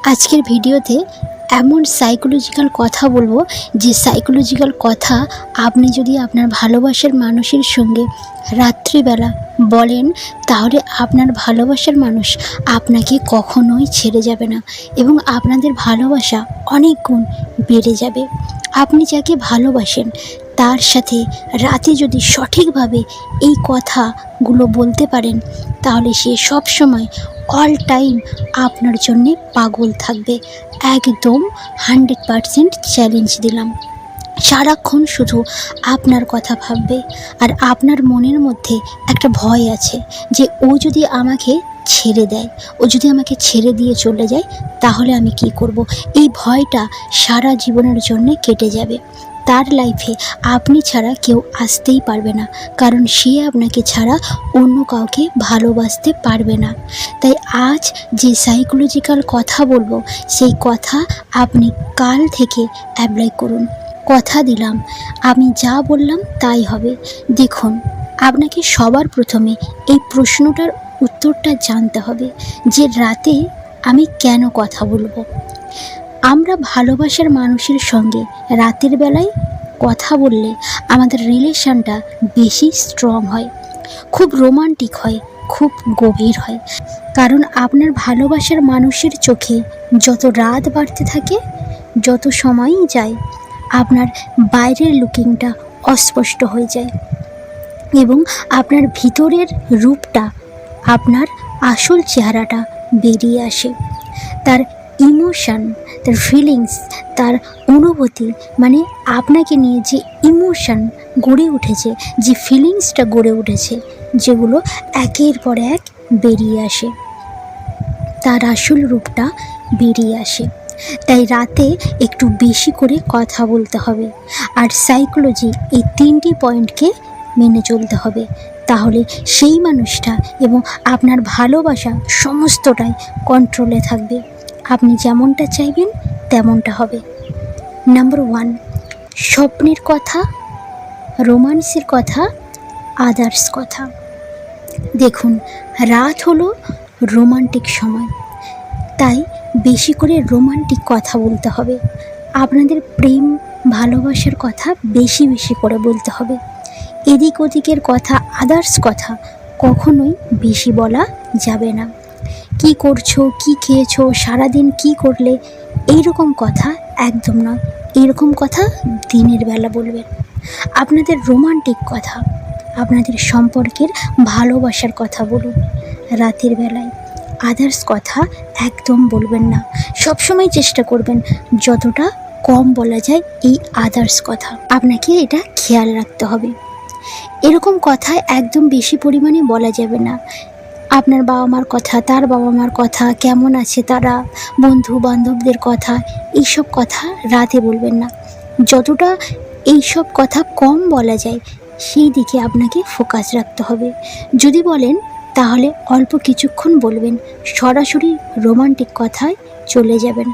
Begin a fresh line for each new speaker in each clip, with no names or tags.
আজকের ভিডিওতে এমন সাইকোলজিক্যাল কথা বলবো যে সাইকোলজিক্যাল কথা আপনি যদি আপনার ভালোবাসার মানুষের সঙ্গে রাত্রিবেলা বলেন তাহলে আপনার ভালোবাসার মানুষ আপনাকে কখনোই ছেড়ে যাবে না এবং আপনাদের ভালোবাসা অনেক গুণ বেড়ে যাবে। আপনি যাকে ভালোবাসেন তার সাথে রাতে যদি সঠিকভাবে এই কথাগুলো বলতে পারেন তাহলে সে সব সময় অল টাইম আপনার জন্যে পাগল থাকবে। একদম 100% চ্যালেঞ্জ দিলাম। সারাক্ষণ শুধু আপনার কথা ভাববে আর আপনার মনের মধ্যে একটা ভয় আছে যে ও যদি আমাকে ছেড়ে দেয়, ও যদি আমাকে ছেড়ে দিয়ে চলে যায় তাহলে আমি কি করব। এই ভয়টা সারা জীবনের জন্যে কেটে যাবে। তার লাইফে আপনি ছাড়া কেউ আসতেই পারবে না, কারণ সে আপনাকে ছাড়া অন্য কাউকে ভালোবাসতে পারবে না। তাই আজ যে সাইকোলজিক্যাল কথা বলবো সেই কথা আপনি কাল থেকে অ্যাপ্লাই করুন। কথা দিলাম আমি যা বললাম তাই হবে। দেখুন, আপনাকে সবার প্রথমে এই প্রশ্নটার উত্তরটা জানতে হবে যে রাতে আমি কেন কথা বলবো। আমরা ভালোবাসার মানুষের সঙ্গে রাতের বেলায় কথা বললে আমাদের রিলেশনটা বেশি স্ট্রং হয়, খুব রোমান্টিক হয়, খুব গভীর হয়। কারণ আপনার ভালোবাসার মানুষের চোখে যত রাত বাড়তে থাকে, যত সময়ই যায়, আপনার বাইরের লুকিংটা অস্পষ্ট হয়ে যায় এবং আপনার ভিতরের রূপটা, আপনার আসল চেহারাটা বেরিয়ে আসে। তার ইমোশন, তার ফিলিংস, তার অনুভূতি, মানে আপনাকে নিয়ে যে ইমোশন গড়ে উঠেছে, যে ফিলিংসটা গড়ে উঠেছে, যেগুলো একের পর এক বেরিয়ে আসে, তার আসল রূপটা বেরিয়ে আসে। তাই রাতে একটু বেশি করে কথা বলতে হবে আর সাইকোলজি এই 3টি পয়েন্টকে মেনে চলতে হবে। তাহলে সেই মানুষটা এবং আপনার ভালোবাসা সমস্তটাই কন্ট্রোলে থাকবে। আপনি যেমনটা চাইবেন তেমনটা হবে। নাম্বার 1, স্বপ্নের কথা, রোমান্সের কথা, আদার্স কথা। দেখুন, রাত হলো রোমান্টিক সময়, তাই বেশি করে রোমান্টিক কথা বলতে হবে। আপনাদের প্রেম ভালোবাসার কথা বেশি বেশি করে বলতে হবে। এদিক ওদিকের কথা, আদার্স কথা কখনোই বেশি বলা যাবে না। কি করছো, কি খেয়েছো, সারাদিন কি করলে, এইরকম কথা একদম নয়। এইরকম কথা দিনের বেলা বলবেন। আপনাদের রোমান্টিক কথা, আপনাদের সম্পর্কের ভালোবাসার কথা বলুন রাতের বেলায়। আদার্স কথা একদম বলবেন না। সবসময় চেষ্টা করবেন যতটা কম বলা যায় এই আদার্স কথা। আপনাকে এটা খেয়াল রাখতে হবে। এরকম কথা একদম বেশি পরিমাণে বলা যাবে না। আপনার বাবা মার কথা, তার বাবা মার কথা, কেমন আছে তারা, বন্ধু বান্ধবদের কথা, এইসব কথা রাতে বলবেন না। যতটা এইসব কথা কম বলা যায় সেই দিকে আপনাকে ফোকাস রাখতে হবে। যদি বলেন তাহলে অল্প কিছুক্ষণ বলবেন, সরাসরি রোমান্টিক কথায় চলে যাবেন।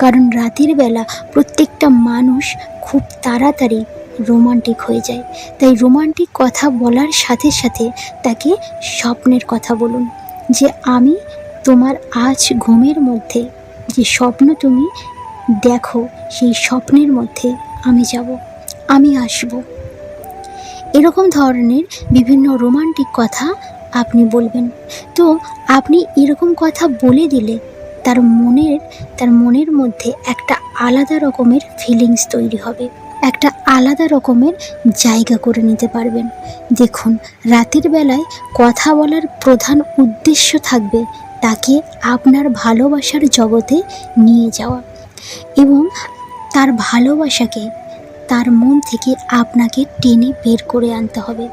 কারণ রাতের বেলা প্রত্যেকটা মানুষ খুব তাড়াতাড়ি রোমান্টিক হয়ে যায়। তাই রোমান্টিক কথা বলার সাথে সাথে তাকে স্বপ্নের কথা বলুন যে আমি তোমার আজ ঘুমের মধ্যে যে স্বপ্ন তুমি দেখো সেই স্বপ্নের মধ্যে আমি যাব, আমি আসব। এরকম ধরনের বিভিন্ন রোমান্টিক কথা আপনি বলবেন। তো আপনি এরকম কথা বলে দিলে তার মনের মধ্যে একটা আলাদা রকমের ফিলিংস তৈরি হবে, একটা আলাদা রকমের জায়গা করে নিতে পারবেন। দেখুন, রাতের বেলায় কথা বলার প্রধান উদ্দেশ্য থাকবে তাকে আপনার ভালোবাসার জগতে নিয়ে যাওয়া এবং তার ভালোবাসাকে তার মন থেকে আপনাকে টেনে বের করে আনতে হবে।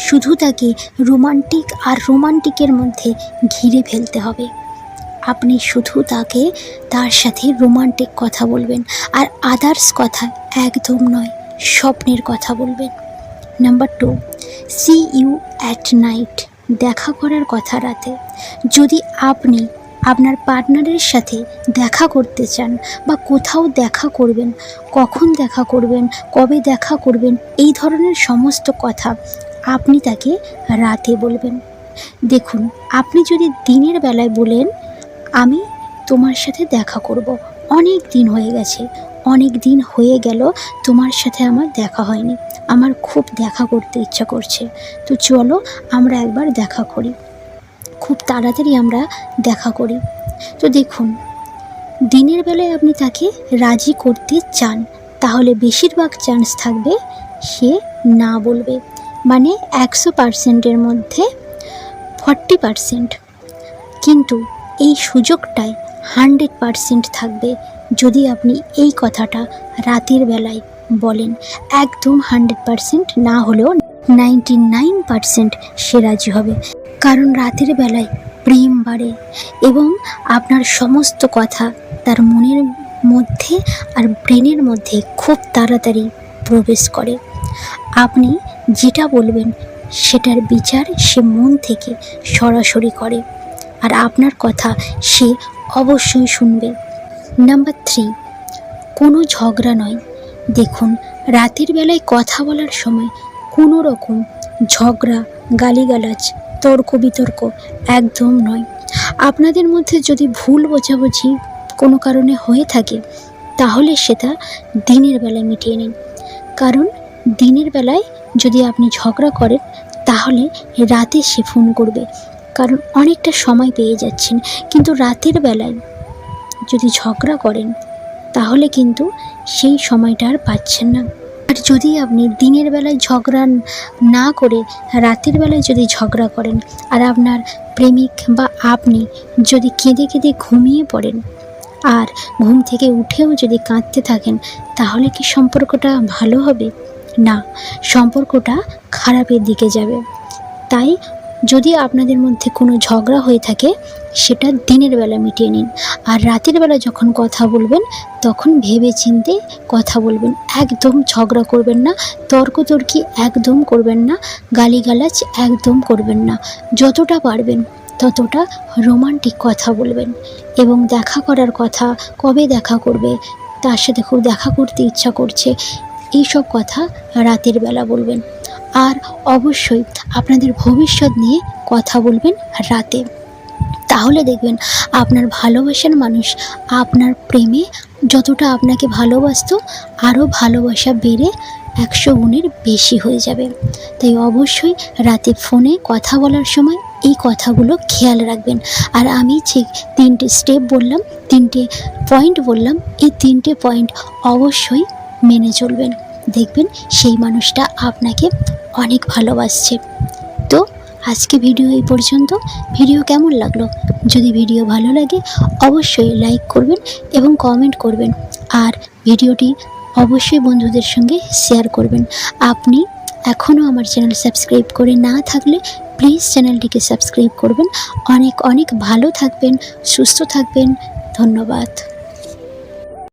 শুধু তাকে রোমান্টিক আর রোমান্টিকের মধ্যে ঘিরে ফেলতে হবে। আপনি শুধু তার সাথে রোমান্টিক কথা বলবেন আর আদার্স কথা একদম নয়, স্বপ্নের কথা বলবেন। Number 2, see you at night, দেখা করার কথা রাতে। যদি আপনি আপনার পার্টনারের সাথে দেখা করতে চান বা কোথাও দেখা করবেন, কখন দেখা করবেন, কবে দেখা করবেন, এই ধরনের সমস্ত কথা আপনি তাকে রাতে বলবেন। দেখুন, আপনি যদি দিনের বেলায় বলেন আমি তোমার সাথে দেখা করব। অনেক দিন হয়ে গেছে, অনেক দিন হয়ে গেল তোমার সাথে আমার দেখা হয়নি। আমার খুব দেখা করতে ইচ্ছা করছে, তো চলো আমরা একবার দেখা করি, খুব তাড়াতাড়ি আমরা দেখা করি। তো দেখুন, দিনের বেলায় আপনি তাকে রাজি করতে চান, তাহলে বেশিরভাগ চান্স থাকবে সে না বলবে, মানে 100%-এর মধ্যে 40%। কিন্তু এই সুযোগটায় 100% থাকবে যদি আপনি এই কথাটা রাতের বেলায় বলেন। একদম 100% না হলেও 99% সে রাজি হবে, কারণ রাতের বেলায় প্রেম বাড়ে এবং আপনার সমস্ত কথা তার মনের মধ্যে আর ব্রেনের মধ্যে খুব তাড়াতাড়ি প্রবেশ করে। আপনি যেটা বলবেন সেটার বিচার সে মন থেকে সরাসরি করে, আর আপনার কথা সে অবশ্যই শুনবে। নাম্বার 3, কোনো ঝগড়া নয়। দেখুন, রাতের বেলায় কথা বলার সময় কোনো রকম ঝগড়া, গালিগালাজ, তর্ক বিতর্ক একদম নয়। আপনাদের মধ্যে যদি ভুল বোঝাবুঝি কোনো কারণে হয়ে থাকে তাহলে সেটা দিনের বেলায় মিটিয়ে নিন, কারণ দিনের বেলায় যদি আপনি ঝগড়া করেন তাহলে রাতে সে ফোন করবে, কারণ অনেকটা সময় পেয়ে যাচ্ছেন। কিন্তু রাতের বেলায় যদি ঝগড়া করেন তাহলে কিন্তু সেই সময়টা আর পাচ্ছেন না। আর যদি আপনি দিনের বেলায় ঝগড়া না করে রাতের বেলায় যদি ঝগড়া করেন আর আপনার প্রেমিক বা আপনি যদি কেঁদে কেঁদে ঘুমিয়ে পড়েন আর ঘুম থেকে উঠেও যদি কাঁদতে থাকেন, তাহলে কি সম্পর্কটা ভালো হবে? না, সম্পর্কটা খারাপের দিকে যাবে। তাই যদি আপনাদের মধ্যে কোনো ঝগড়া হয়ে থাকে সেটা দিনের বেলা মিটিয়ে নিন, আর রাতের বেলা যখন কথা বলবেন তখন ভেবে চিন্তে কথা বলবেন। একদম ঝগড়া করবেন না, তর্কতর্কি একদম করবেন না, গালিগালাজ একদম করবেন না। যতটা পারবেন ততটা রোমান্টিক কথা বলবেন এবং দেখা করার কথা, কবে দেখা করবে, তার সাথে খুব দেখা করতে ইচ্ছা করছে, এইসব কথা রাতের বেলা বলবেন। আর অবশ্যই আপনাদের ভবিষ্যৎ নিয়ে কথা বলবেন রাতে, তাহলে দেখবেন আপনার ভালোবাসার মানুষ আপনার প্রেমে যতটা আপনাকে ভালোবাসতো আরও ভালোবাসা বেড়ে 100 গুণের বেশি হয়ে যাবে। তাই অবশ্যই রাতে ফোনে কথা বলার সময় এই কথাগুলো খেয়াল রাখবেন। আর আমি যে 3টে স্টেপ বললাম, 3টে পয়েন্ট বললাম, এই 3টে পয়েন্ট অবশ্যই মেনে চলবেন। দেখবেন সেই মানুষটা আপনাকে অনেক ভালোবাসছে। তো আজকে ভিডিও এই পর্যন্ত। ভিডিও কেমন লাগলো? যদি ভিডিও ভালো লাগে অবশ্যই লাইক করবেন এবং কমেন্ট করবেন, আর ভিডিওটি অবশ্যই বন্ধুদের সঙ্গে শেয়ার করবেন। আপনি এখনও আমার চ্যানেল সাবস্ক্রাইব করে না থাকলে প্লিজ চ্যানেলটিকে সাবস্ক্রাইব করবেন। অনেক অনেক ভালো থাকবেন, সুস্থ থাকবেন। ধন্যবাদ।